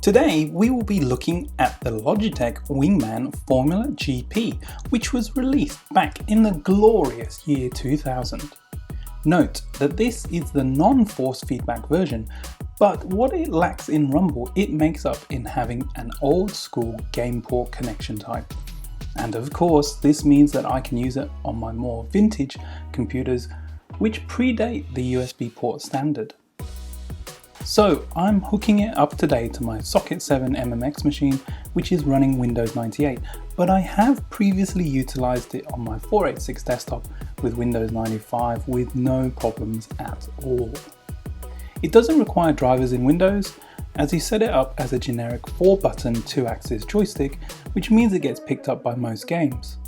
Today we will be looking at the Logitech Wingman Formula GP, which was released back in the glorious year 2000. Note that this is the non-force feedback version, but what it lacks in rumble it makes up in having an old school gameport connection type. And of course this means that I can use it on my more vintage computers which predate the USB port standard. So I'm hooking it up today to my Socket 7 MMX machine, which is running Windows 98, but I have previously utilized it on my 486 desktop with Windows 95 with no problems at all. It doesn't require drivers in Windows, as you set it up as a generic 4-button 2-axis joystick, which means it gets picked up by most games.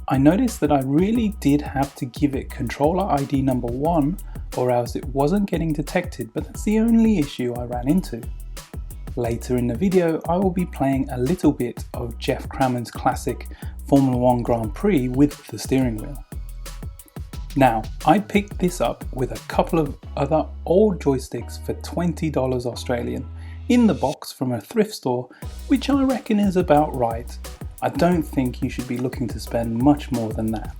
I noticed that I really did have to give it controller ID number 1 or else it wasn't getting detected, but that's the only issue I ran into. Later in the video I will be playing a little bit of Jeff Crammond's classic Formula 1 Grand Prix with the steering wheel. Now, I picked this up with a couple of other old joysticks for $20 Australian in the box from a thrift store, which I reckon is about right. I don't think you should be looking to spend much more than that.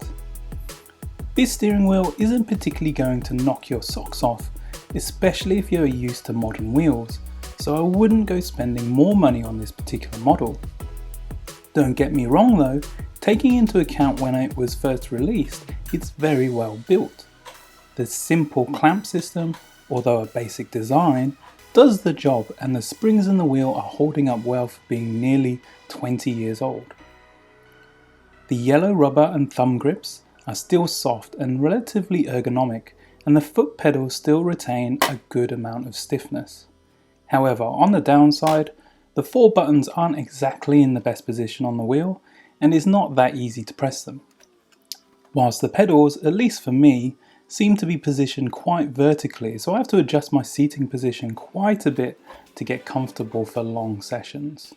This steering wheel isn't particularly going to knock your socks off, especially if you're used to modern wheels, so I wouldn't go spending more money on this particular model. Don't get me wrong though, taking into account when it was first released, it's very well built. The simple clamp system, although a basic design, does the job, and the springs in the wheel are holding up well for being nearly 20 years old. The yellow rubber and thumb grips are still soft and relatively ergonomic, and the foot pedals still retain a good amount of stiffness. However, on the downside, the 4 buttons aren't exactly in the best position on the wheel, and it's not that easy to press them. Whilst the pedals, at least for me, seem to be positioned quite vertically, so I have to adjust my seating position quite a bit to get comfortable for long sessions.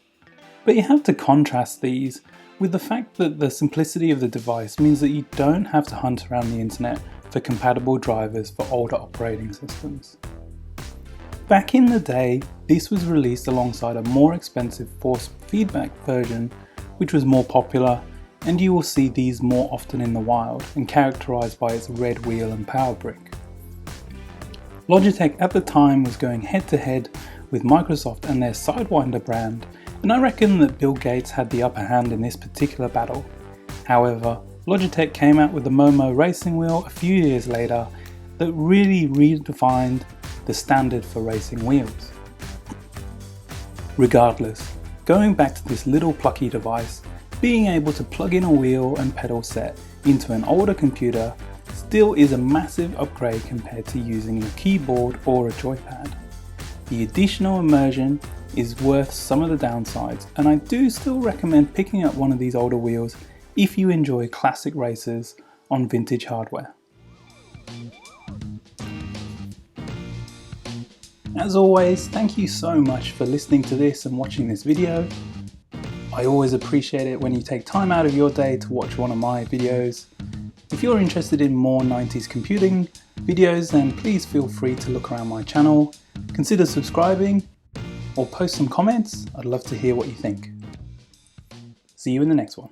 But you have to contrast these with the fact that the simplicity of the device means that you don't have to hunt around the internet for compatible drivers for older operating systems. Back in the day, this was released alongside a more expensive force feedback version, which was more popular, and you will see these more often in the wild and characterized by its red wheel and power brick. Logitech at the time was going head to head with Microsoft and their Sidewinder brand, and I reckon that Bill Gates had the upper hand in this particular battle. However, Logitech came out with the Momo racing wheel a few years later that really redefined the standard for racing wheels. Regardless, going back to this little plucky device, being able to plug in a wheel and pedal set into an older computer still is a massive upgrade compared to using a keyboard or a joypad. The additional immersion is worth some of the downsides, and I do still recommend picking up one of these older wheels if you enjoy classic races on vintage hardware. As always, thank you so much for listening to this and watching this video. I always appreciate it when you take time out of your day to watch one of my videos. If you're interested in more 90s computing videos, then please feel free to look around my channel, consider subscribing, or post some comments. I'd love to hear what you think. See you in the next one.